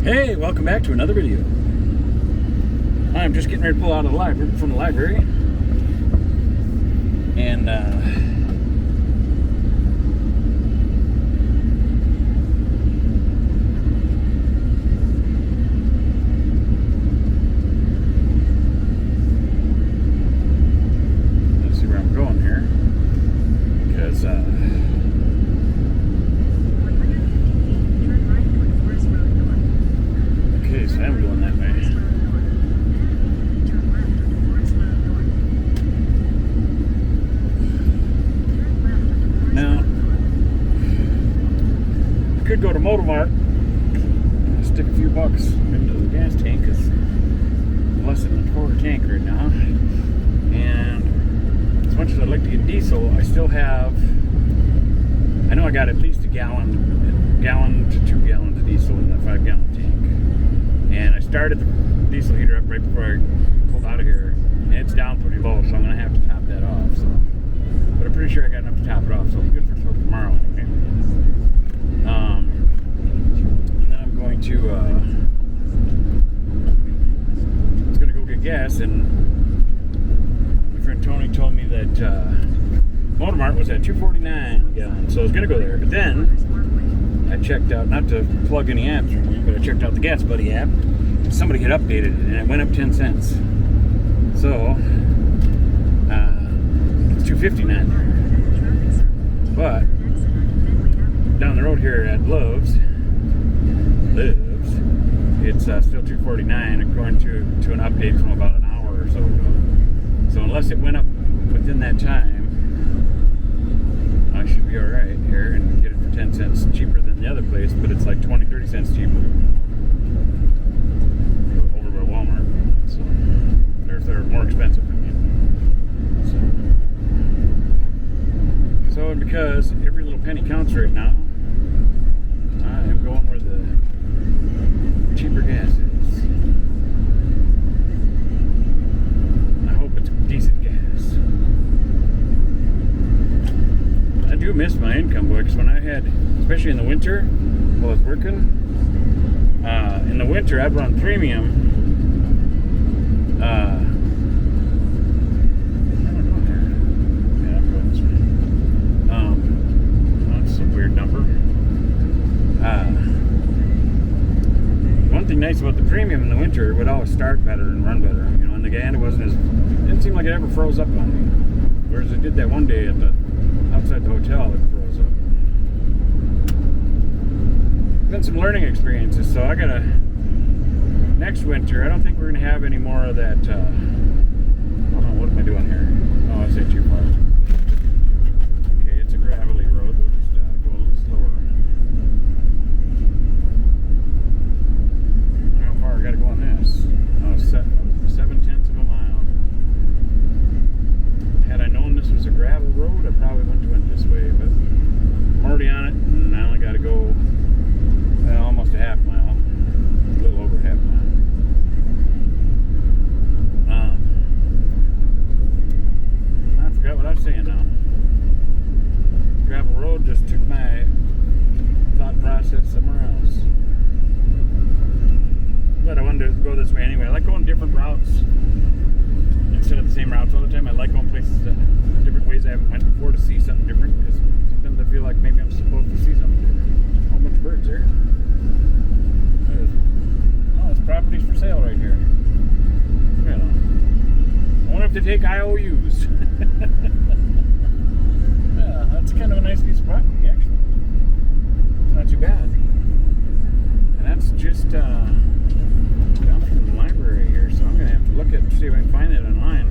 Hey, welcome back to another video. I'm just getting ready to pull out of the library, from the library, and let's see where I'm going here, because okay, so I'm going that way. Now, I could go to Motormart, stick a few bucks into the gas tank, because I'm less than a quarter tank right now. And as much as I'd like to get diesel, I still have, I know I got at least a gallon to 2 gallons of diesel in that 5-gallon tank. And I started the diesel heater up right before I pulled out of here, and it's down pretty low, so I'm going to have to top that off. So, but I'm pretty sure I got enough to top it off, so it'll be good for tomorrow. Okay. And then I'm going to, I was going to go get gas, and my friend Tony told me that Motormart was at $2.49 a gallon, so I was going to go there. But then I checked out, not to plug any apps or anything, but I checked out the Gas Buddy app. Somebody had updated it, and it went up 10 cents. So it's $2.59 there. But down the road here at Love's, it's still $2.49 according to an update from about an hour or so ago. So unless it went up within that time, I should be all right here and get it for 10 cents cheaper than the other place, but it's like 20-30 cents cheaper over by Walmart. So they're more expensive. So and because every little penny counts right now, I am going where the cheaper gas is. I hope it's decent gas. I do miss my income boy, because when I had, especially in the winter while I was working, in the winter I'd run premium. One thing nice about the premium in the winter, it would always start better and run better. You know, and the and it didn't seem like it ever froze up on me. Whereas it did that one day outside the hotel, it froze up. Been some learning experiences, so next winter, I don't think we're gonna have any more of that, I don't know, what am I doing here? Oh, I say too far. Okay, it's a gravelly road, we'll just go a little slower. I gotta go on this. Oh, 7/10 of a mile. Had I known this was a gravel road, I probably wouldn't have went this way, but I'm already on it, and I only gotta go almost a half mile. A little over half mile. I forgot what I was saying now. Gravel road just took my thought process somewhere else. But I wanted to go this way anyway. I like going different routes instead of the same routes all the time. I like going places different ways I haven't went before to see something different, because sometimes I feel like maybe I'm supposed to see something different. Oh, a bunch of birds there. Oh, it's properties for sale right here. I wonder if they take IOUs. Yeah, that's kind of a nice piece of property, actually. It's not too bad. And that's just down from the library here, so I'm going to have to look at, see if I can find it online.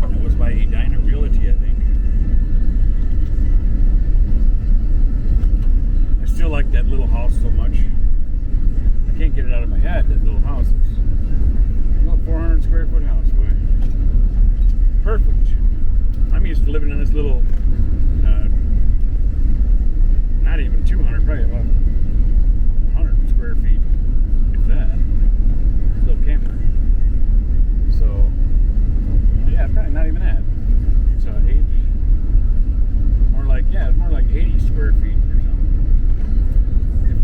It was by Edina Realty, I think. I still like that little house so much. I can't get it out of my head, that little house. It's a little 400 square foot house, boy. Perfect. I'm used to living in this little, not even 200, probably about 100 square feet, if that, little camper. So, yeah, probably not even that. It's 80 square feet or something. If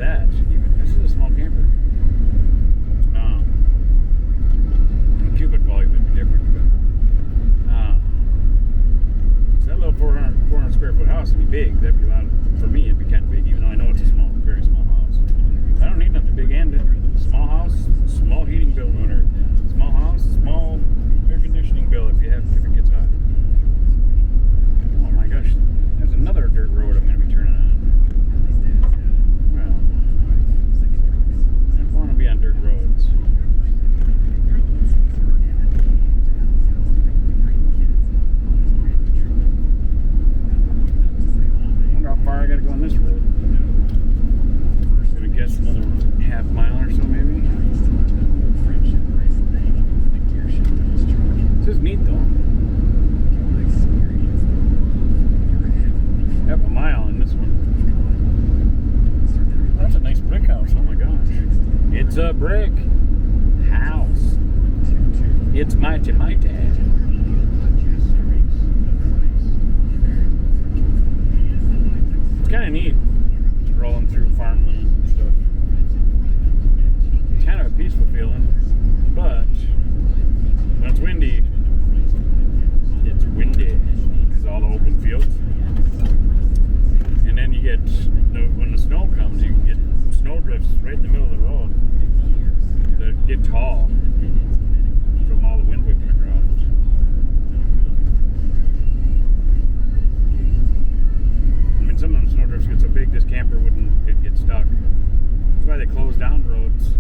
It's a brick house. It's mighty, mighty. It's kind of neat rolling through farmland and stuff. It's kind of a peaceful feeling, but when it's windy, because all the open fields. And then you get, when the snow comes, you get snow drifts right in the middle of the road that get tall from all the wind whipping across. I mean, some of them snow drifts get so big, this camper wouldn't get stuck. That's why they close down roads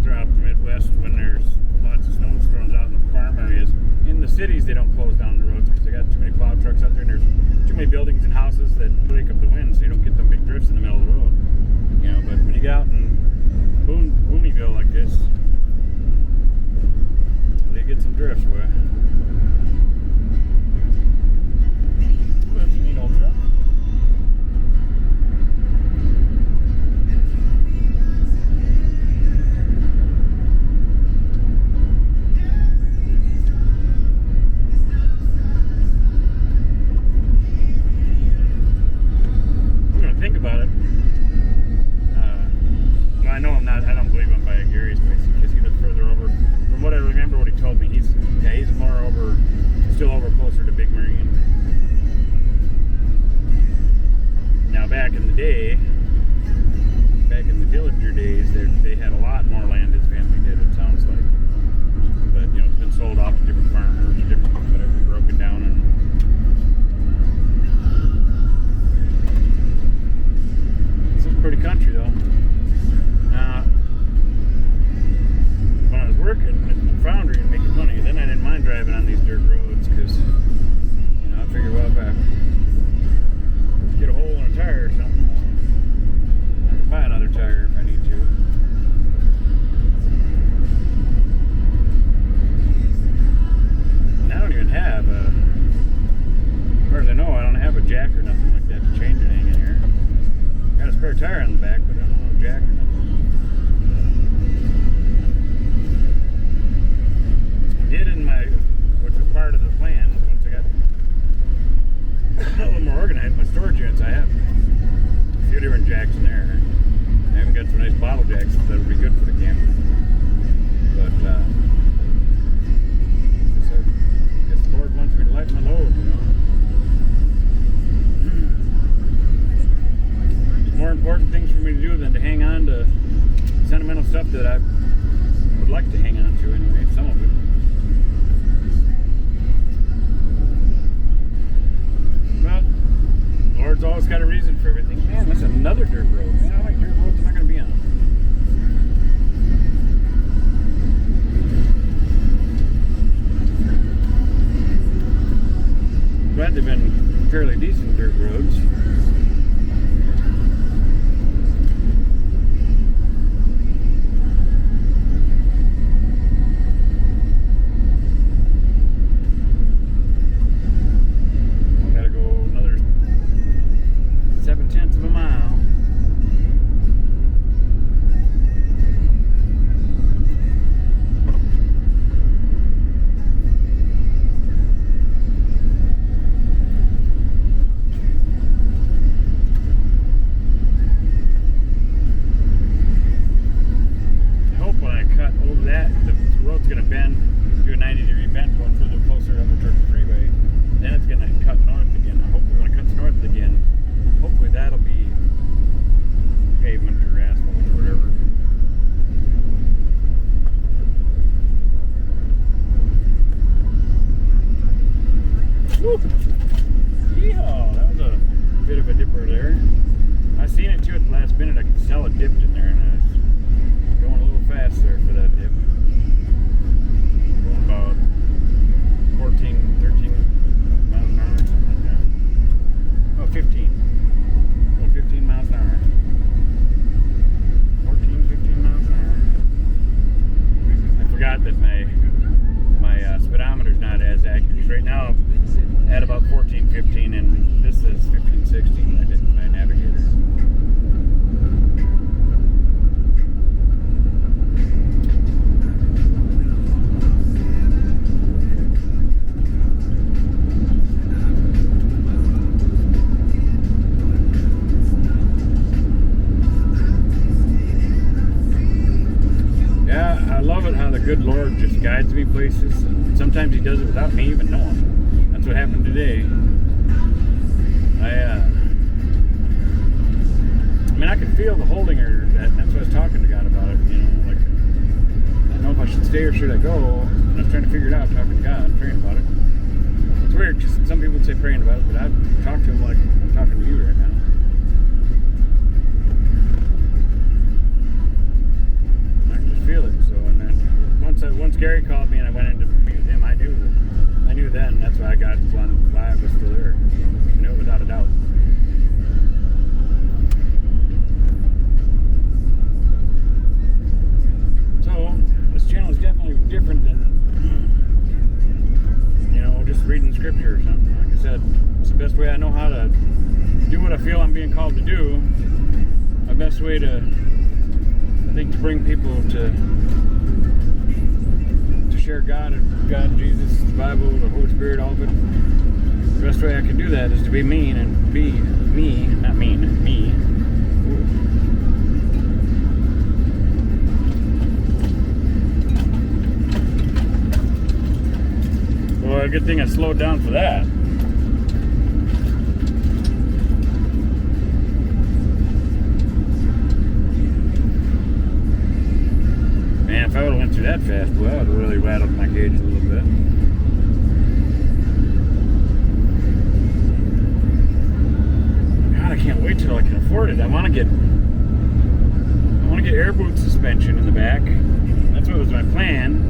throughout the Midwest when there's lots of snowstorms out in the farm areas. In the cities, they don't close down the roads because they got too many plow trucks out there, and there's too many buildings and houses that break up the wind, so you don't get them big drifts in the middle of the road. You know, but when you get out in Booneyville like this, they get some drifts where. Well, that's a neat old truck. Think about it. Well, I know I'm not. I don't believe I'm by Gary's place because he lives further over. From what I remember, what he told me, he's more over, still over closer to Big Marine. Now, back in the day, back in the Dillinger days, they had a lot more land. His family did. It sounds like, but you know, it's been sold off to different farmers, different whatever, broken down and. Pretty country though. When I was working at the foundry and making money, then I didn't mind driving on these dirt roads because, you know, I figured, well, if I get a hole in a tire or something, I can buy another tire if I need to. And I don't even have as far as I know, I don't have a jack or nothing like that to change anything in here. Got a spare tire on the back, but I don't know jack or nothing. I did which was part of the plan, once I got a little more organized, my storage units, I have a few different jacks in there. I haven't got some nice bottle jacks that would be good for the camper. But, so I guess the Lord wants me to lighten my load, you know. More important things for me to do than to hang on to sentimental stuff that I would like to hang on to anyway, some of it. Well, the Lord's always got a reason for everything. Man, that's another dirt road. Man, how many dirt roads am I going to be on? Glad they've been fairly decent dirt roads. good Lord just guides me places. And sometimes He does it without me even knowing. That's what happened today. I mean, I could feel the holding her. That's what I was talking to God about it. You know, like, I don't know if I should stay or should I go. And I was trying to figure it out, talking to God, praying about it. It's weird because some people would say praying about it, but I talk to Him like I'm talking to you right now. I can just feel it. So, and then once Gary called me and I went in to meet with him, I knew then. That's why why I was still there. I knew it without a doubt. So this channel is definitely different than, you know, just reading scripture or something. Like I said, it's the best way I know how to do what I feel I'm being called to do. My best way to, I think, to bring people to share God, Jesus, the Bible, the Holy Spirit, all of it. The best way I can do that is to be mean and be me, not mean, me. Well, a good thing I slowed down for that. Man, if I would have went through that fast, boy, I would have really rattled my cage a little bit. God, I can't wait till I can afford it. I want to get air boot suspension in the back. That's what was my plan.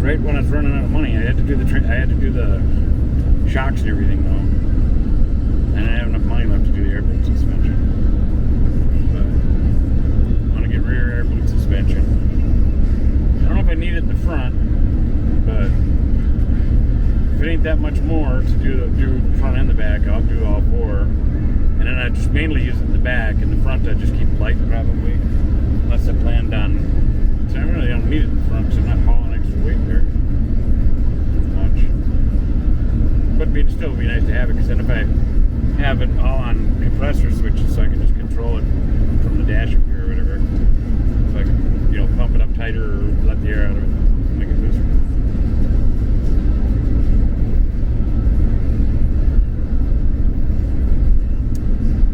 Right when I was running out of money, I had to do the shocks and everything though, and I didn't have enough money left to do the air boot suspension. But I want to get rear air boot suspension. I don't know if I need it in the front, but if it ain't that much more to do the front and the back, I'll do all four. And then I just mainly use it in the back. In the front, I just keep it light probably, unless I planned on. So I really don't need it in the front because I'm not hauling extra weight there much. But it'd still be nice to have it, because then if I have it all on compressor switches, so I can just control it from the dash up here or whatever. So I can, you know, pump it up tighter or let the air out of it, make it looser.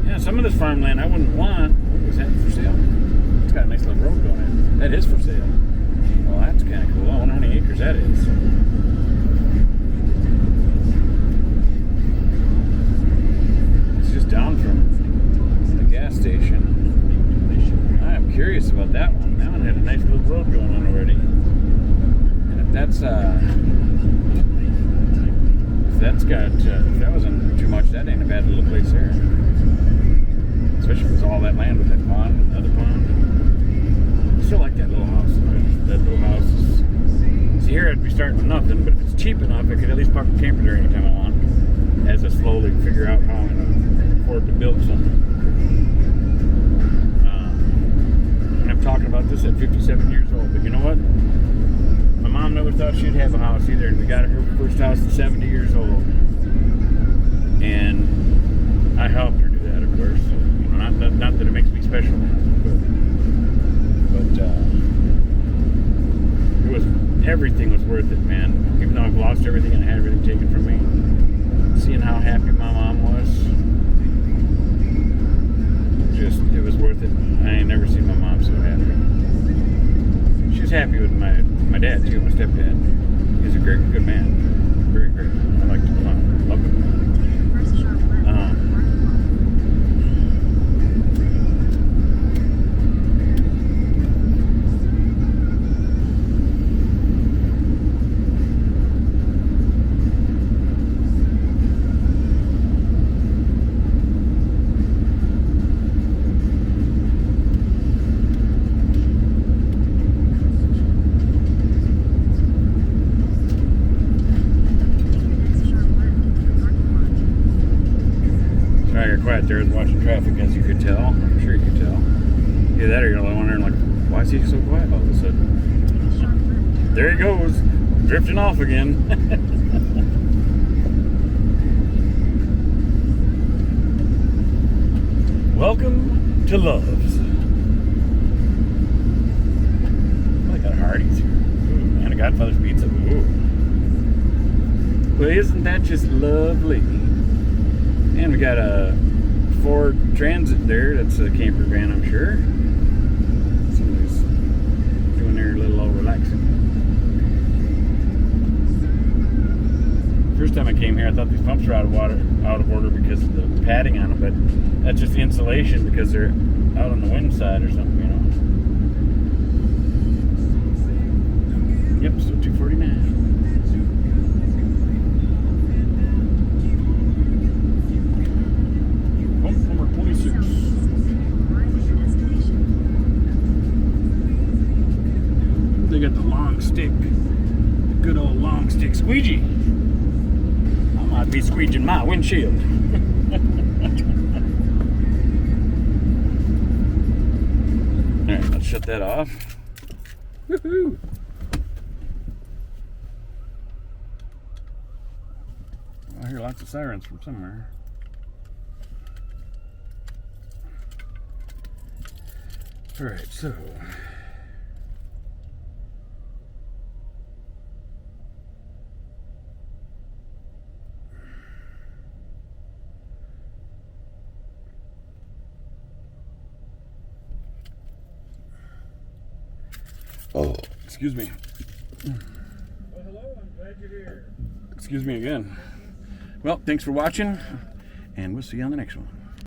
Yeah, some of this farmland I wouldn't want. What was that for sale? It's got a nice little road going in. That is for sale. Well, that's kind of cool. I wonder how many acres that is. It's just down from the gas station. I'm curious about that one. That one had a nice little road going on already. And if that wasn't too much, that ain't a bad little place there. Especially with all that land with that pond and the other pond. I still like that little house. That little house is... See, here I'd be starting with nothing, but if it's cheap enough, I could at least park a camper there anytime I want. As I slowly figure out how I'm going to afford to build something. And I'm talking about this at 57 years old, but you know what? My mom never thought she'd have a house either, and we got her first house at 70 years old. And I helped her do that, of course. Not that it makes me special, but it was, everything was worth it, man. Even though I've lost everything and I had everything taken from me, seeing how happy my mom was, just, it was worth it. I ain't never seen my mom so happy. She was happy with my dad too, my stepdad. He's a good man, very great. I liked him a lot, loved him. I got quiet there watching traffic, as you could tell. I'm sure you could tell. Either that or you're wondering, like, why is he so quiet all of a sudden? There he goes, drifting off again. Welcome to Love's. I got Hardee's here. Godfather's Pizza. Ooh. Well, isn't that just lovely? And we got a Ford Transit there. That's a camper van, I'm sure. Somebody's doing their little old relaxing. First time I came here, I thought these pumps were out of order because of the padding on them, but that's just the insulation because they're out on the wind side or something, you know. Yep, so 249. Oh, number 26. They got the long stick, the good old long stick squeegee. I might be squeegeing my windshield. Alright, let's shut that off. Woohoo! I hear lots of sirens from somewhere. Alright, so oh, excuse me. Well, hello, I'm glad you're here. Excuse me again. Well, thanks for watching, and we'll see you on the next one.